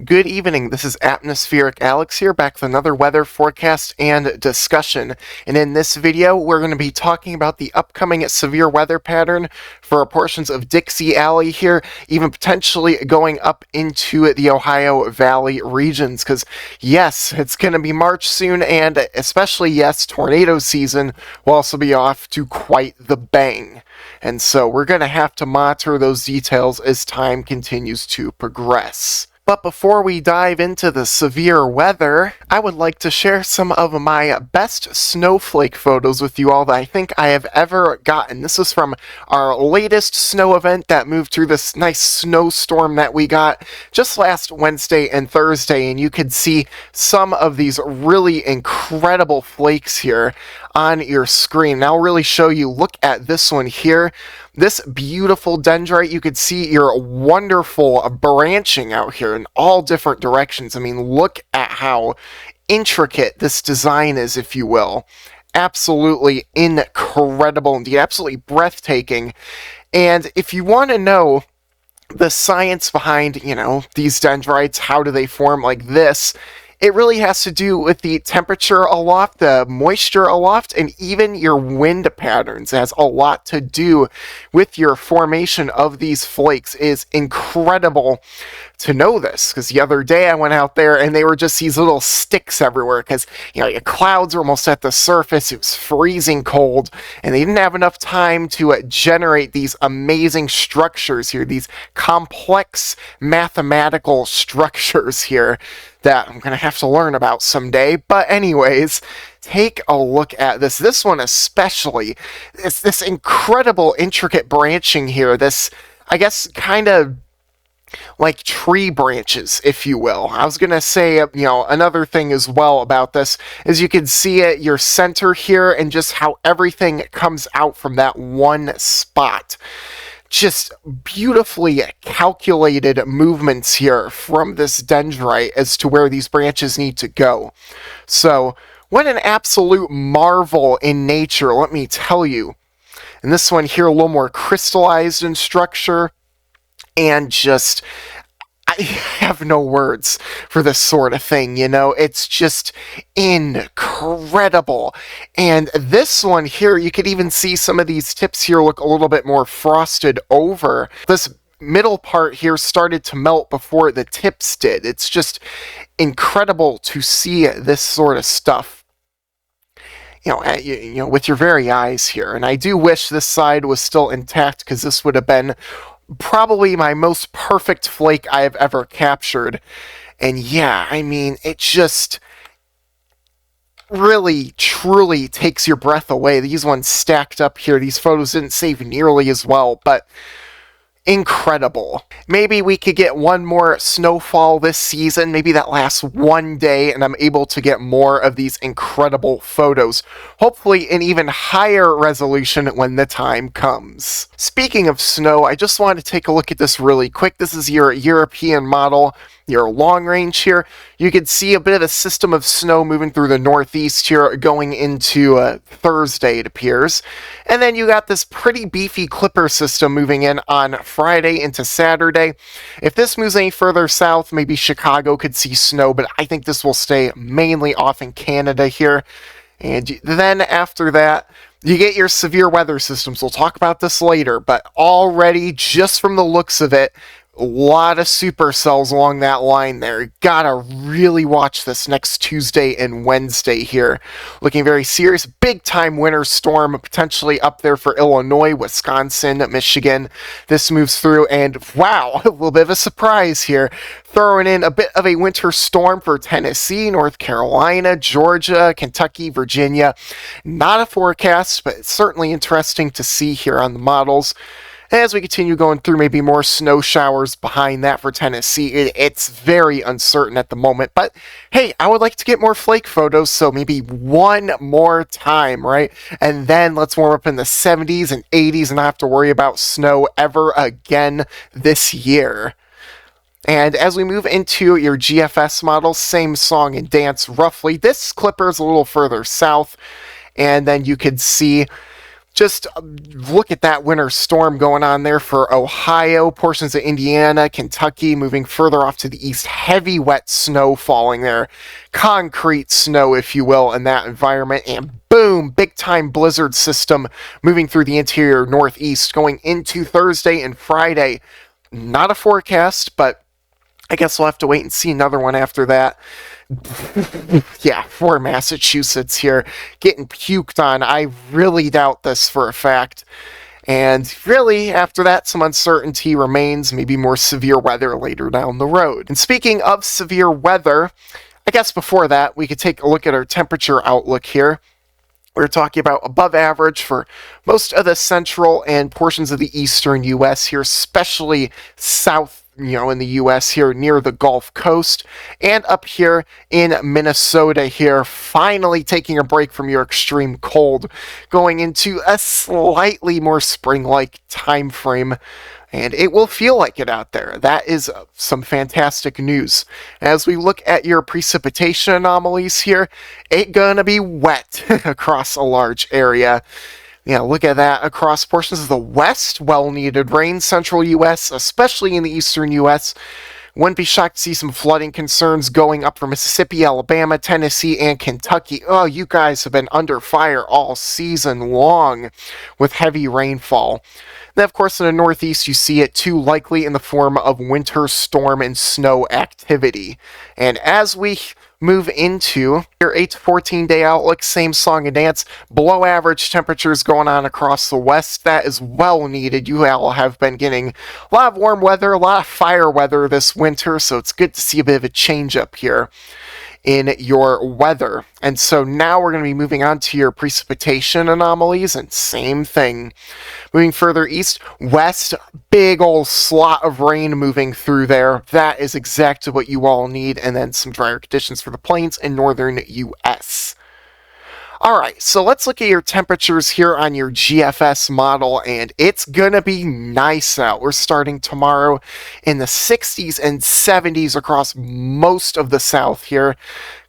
Good evening, this is Atmospheric Alex here, back with another weather forecast and discussion. And in this video, we're going to be talking about the upcoming severe weather pattern for portions of Dixie Alley here, even potentially going up into the Ohio Valley regions. Because, yes, it's going to be March soon, and especially, yes, tornado season will also be off to quite the bang. And so we're going to have to monitor those details as time continues to progress. But before we dive into the severe weather, I would like to share some of my best snowflake photos with you all that I think I have ever gotten. This is from our latest snow event that moved through this nice snowstorm that we got just last Wednesday and Thursday, and you could see some of these really incredible flakes here on your screen. And I'll really show you, look at this one here. This beautiful dendrite, you could see your wonderful branching out here in all different directions. I mean, look at how intricate this design is, if you will. Absolutely incredible indeed, absolutely breathtaking. And if you want to know the science behind, these dendrites, how do they form like this, it really has to do with the temperature aloft, the moisture aloft, and even your wind patterns. It has a lot to do with your formation of these flakes. It is incredible to know this, because the other day I went out there and they were just these little sticks everywhere, because the clouds were almost at the surface. It was freezing cold, and they didn't have enough time to generate these amazing structures here, these complex mathematical structures here that I'm going to have to learn about someday. But anyways, take a look at this. This one especially. It's this incredible intricate branching here. This, I guess, kind of like tree branches, if you will. I was going to say, another thing as well about this is you can see it, your center here, and just how everything comes out from that one spot. Just beautifully calculated movements here from this dendrite as to where these branches need to go. So, what an absolute marvel in nature, let me tell you. And this one here, a little more crystallized in structure, and just, I have no words for this sort of thing, it's just incredible. And this one here, you could even see some of these tips here look a little bit more frosted over. This middle part here started to melt before the tips did. It's just incredible to see this sort of stuff. With your very eyes here. And I do wish this side was still intact, because this would have been probably my most perfect flake I have ever captured. And yeah, I mean, it just really, truly takes your breath away. These ones stacked up here, these photos didn't save nearly as well, but incredible. Maybe we could get one more snowfall this season, maybe that lasts one day, and I'm able to get more of these incredible photos, hopefully in even higher resolution when the time comes. Speaking of snow, I just wanted to take a look at this really quick. This is your European model, your long range here. You can see a bit of a system of snow moving through the northeast here going into Thursday, it appears. And then you got this pretty beefy clipper system moving in on Friday into Saturday. If this moves any further south, maybe Chicago could see snow, but I think this will stay mainly off in Canada here. And then after that, you get your severe weather systems. We'll talk about this later, but already, just from the looks of it, a lot of supercells along that line there. You gotta really watch this next Tuesday and Wednesday here. Looking very serious. Big time winter storm potentially up there for Illinois, Wisconsin, Michigan. This moves through, and wow, a little bit of a surprise here. Throwing in a bit of a winter storm for Tennessee, North Carolina, Georgia, Kentucky, Virginia. Not a forecast, but it's certainly interesting to see here on the models. As we continue going through, maybe more snow showers behind that for Tennessee. It's very uncertain at the moment, but hey, I would like to get more flake photos, so maybe one more time, right? And then let's warm up in the 70s and 80s and not have to worry about snow ever again this year. And as we move into your GFS model, same song and dance roughly. This clipper is a little further south, and then you could see Just look at that winter storm going on there for Ohio, portions of Indiana, Kentucky, moving further off to the east. Heavy wet snow falling there. Concrete snow, if you will, in that environment. And boom, big time blizzard system moving through the interior northeast going into Thursday and Friday. Not a forecast, but I guess we'll have to wait and see another one after that. Yeah, for Massachusetts here, getting puked on. I really doubt this for a fact. And really, after that, some uncertainty remains, maybe more severe weather later down the road. And speaking of severe weather, I guess before that, we could take a look at our temperature outlook here. We're talking about above average for most of the central and portions of the eastern U.S. here, especially south, in the U.S. here near the Gulf Coast, and up here in Minnesota here, finally taking a break from your extreme cold, going into a slightly more spring-like time frame. And it will feel like it out there. That is some fantastic news. As we look at your precipitation anomalies here, it's gonna be wet across a large area. Yeah, look at that across portions of the west. Well-needed rain, central U.S., especially in the eastern U.S. Wouldn't be shocked to see some flooding concerns going up from Mississippi, Alabama, Tennessee, and Kentucky. Oh, you guys have been under fire all season long with heavy rainfall. Then, of course, in the northeast, you see it too, likely in the form of winter storm and snow activity. And as we move into your 8 to 14 day outlook, same song and dance, below average temperatures going on across the west. That is well needed. You all have been getting a lot of warm weather, a lot of fire weather this winter, so it's good to see a bit of a change up here in your weather. And so now we're going to be moving on to your precipitation anomalies, and same thing. Moving further east, west, big old slot of rain moving through there. That is exactly what you all need, and then some drier conditions for the plains and northern U.S. Alright, so let's look at your temperatures here on your GFS model, and it's gonna be nice out. We're starting tomorrow in the 60s and 70s across most of the south here.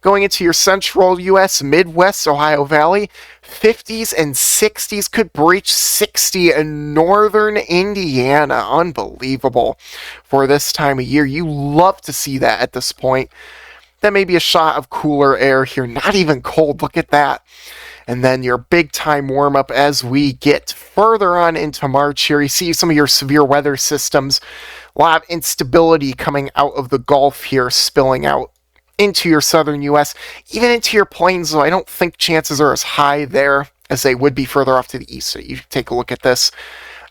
Going into your central U.S., Midwest, Ohio Valley, 50s and 60s, could breach 60 in northern Indiana. Unbelievable for this time of year. You love to see that at this point. Then maybe a shot of cooler air here, not even cold, look at that. And then your big time warm up as we get further on into March here. You see some of your severe weather systems, a lot of instability coming out of the Gulf here, spilling out into your southern U.S., even into your plains, though I don't think chances are as high there as they would be further off to the east. So you take a look at this.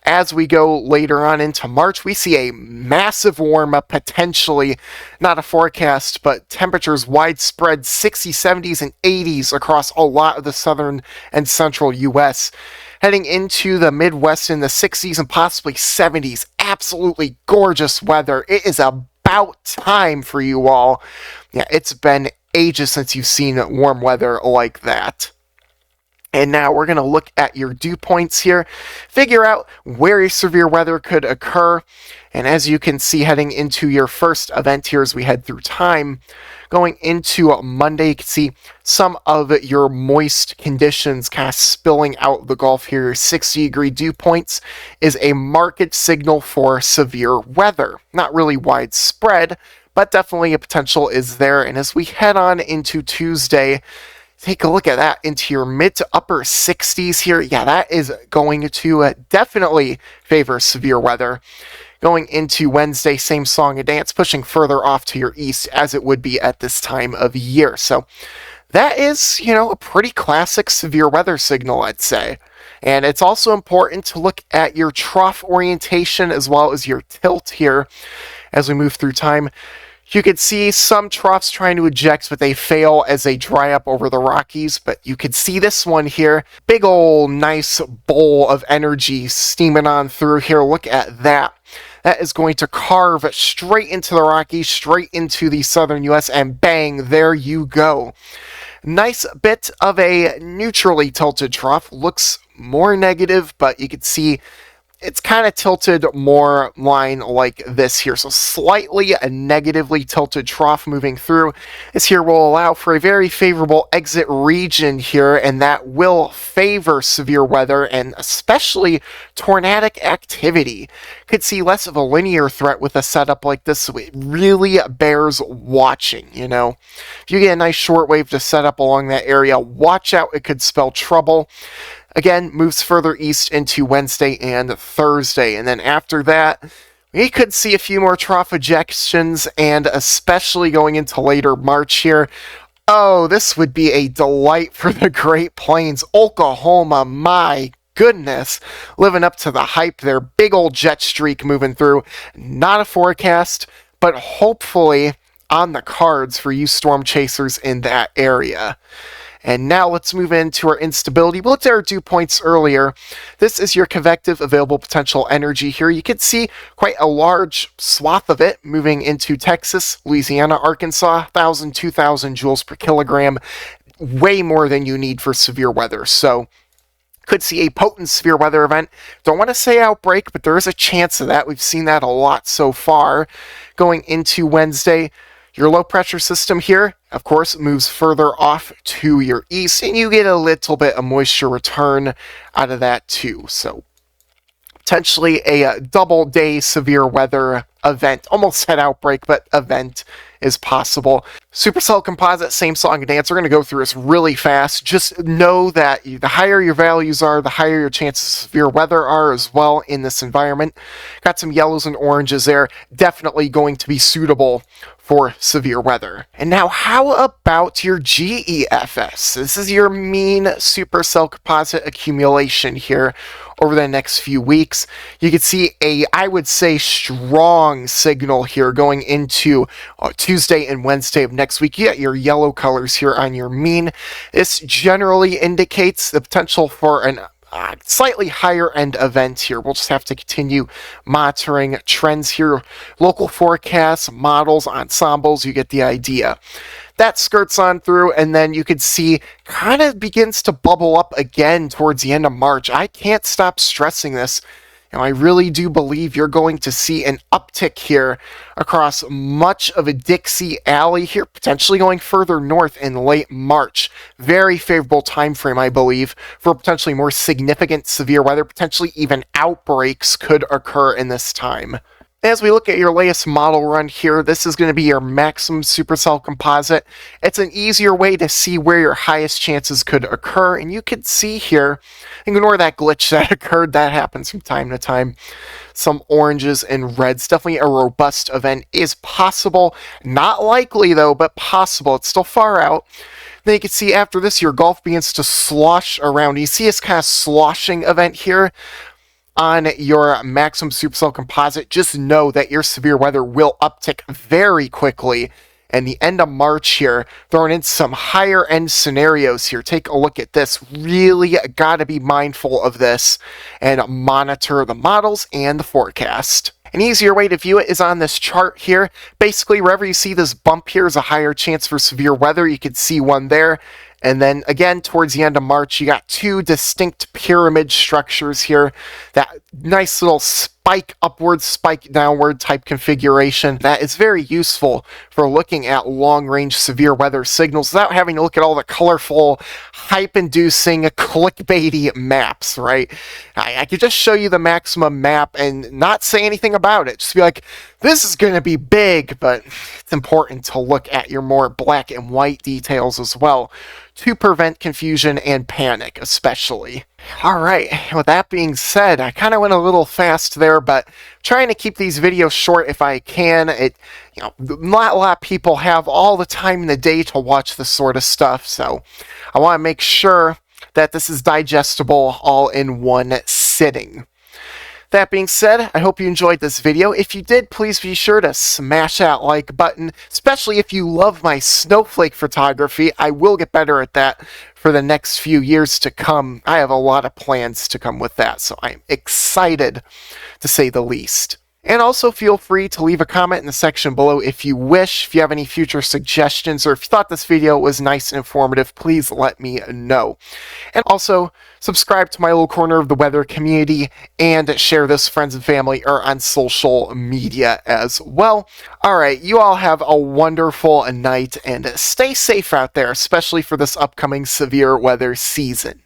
As we go later on into March, we see a massive warm-up, potentially, not a forecast, but temperatures widespread 60s, 70s, and 80s across a lot of the southern and central U.S. Heading into the Midwest in the 60s and possibly 70s. Absolutely gorgeous weather. It is about time for you all. Yeah, it's been ages since you've seen warm weather like that. And now we're going to look at your dew points here, figure out where your severe weather could occur. And as you can see, heading into your first event here as we head through time, going into Monday, you can see some of your moist conditions kind of spilling out the Gulf here. 60-degree dew points is a marked signal for severe weather. Not really widespread, but definitely a potential is there. And as we head on into Tuesday, take a look at that into your mid to upper 60s here. Yeah, that is going to definitely favor severe weather. Going into Wednesday, same song and dance, pushing further off to your east as it would be at this time of year. So that is, a pretty classic severe weather signal, I'd say. And it's also important to look at your trough orientation as well as your tilt here as we move through time. You could see some troughs trying to eject, but they fail as they dry up over the Rockies. But you could see this one here. Big old nice bowl of energy steaming on through here. Look at that. That is going to carve straight into the Rockies, straight into the southern U.S., and bang, there you go. Nice bit of a neutrally tilted trough. Looks more negative, but you can see it's kind of tilted more line like this here. So slightly a negatively tilted trough moving through. This here will allow for a very favorable exit region here, and that will favor severe weather and especially tornadic activity. Could see less of a linear threat with a setup like this, so it really bears watching, you know. If you get a nice shortwave to set up along that area, watch out, it could spell trouble. Again, moves further east into Wednesday and Thursday, and then after that, we could see a few more trough ejections, and especially going into later March here. Oh, this would be a delight for the Great Plains. Oklahoma, my goodness, living up to the hype there. Big old jet streak moving through. Not a forecast, but hopefully on the cards for you storm chasers in that area. And now let's move into our instability. We looked at our dew points earlier. This is your convective available potential energy here. You can see quite a large swath of it moving into Texas, Louisiana, Arkansas, 1,000, 2,000 joules per kilogram. Way more than you need for severe weather. So could see a potent severe weather event. Don't want to say outbreak, but there is a chance of that. We've seen that a lot so far. Going into Wednesday, your low pressure system here, of course, moves further off to your east, and you get a little bit of moisture return out of that too. So potentially a double day severe weather event. Almost said outbreak, but event is possible. Supercell composite, same song and dance. We're going to go through this really fast. Just know that the higher your values are, the higher your chances of severe weather are as well in this environment. Got some yellows and oranges there. Definitely going to be suitable for severe weather. And now, how about your GEFS? This is your mean supercell composite accumulation here over the next few weeks. You can see a, I would say, strong signal here going into Tuesday and Wednesday of next week. You got your yellow colors here on your mean. This generally indicates the potential for an slightly higher end event here. We'll just have to continue monitoring trends here. Local forecasts, models, ensembles, you get the idea. That skirts on through, and then you can see kind of begins to bubble up again towards the end of March. I can't stop stressing this. And I really do believe you're going to see an uptick here across much of a Dixie Alley here, potentially going further north in late March. Very favorable time frame, I believe, for potentially more significant severe weather. Potentially even outbreaks could occur in this time. As we look at your latest model run here, this is going to be your maximum supercell composite. It's an easier way to see where your highest chances could occur, and you can see here, ignore that glitch that occurred, that happens from time to time. Some oranges and reds, definitely a robust event is possible. Not likely though, but possible. It's still far out. Then you can see after this, your Gulf begins to slosh around. You see this kind of sloshing event here on your maximum supercell composite. Just know that your severe weather will uptick very quickly. And the end of March here, throwing in some higher end scenarios here. Take a look at this. Really got to be mindful of this and monitor the models and the forecast. An easier way to view it is on this chart here. Basically, wherever you see this bump here is a higher chance for severe weather. You could see one there. And then again, towards the end of March, you got two distinct pyramid structures here. That nice little spike upward, spike downward type configuration. That is very useful for looking at long-range severe weather signals without having to look at all the colorful, hype-inducing, clickbaity maps, right? I could just show you the maximum map and not say anything about it. Just be like, this is going to be big, but it's important to look at your more black and white details as well to prevent confusion and panic, especially. All right, with that being said, I kind of went a little fast there, but trying to keep these videos short if I can. Not a lot of people have all the time in the day to watch this sort of stuff, so I want to make sure that this is digestible all in one sitting. That being said, I hope you enjoyed this video. If you did, please be sure to smash that like button, especially if you love my snowflake photography. I will get better at that for the next few years to come. I have a lot of plans to come with that, so I'm excited to say the least. And also feel free to leave a comment in the section below if you wish. If you have any future suggestions or if you thought this video was nice and informative, please let me know. And also, subscribe to my little corner of the weather community and share this with friends and family or on social media as well. Alright, you all have a wonderful night and stay safe out there, especially for this upcoming severe weather season.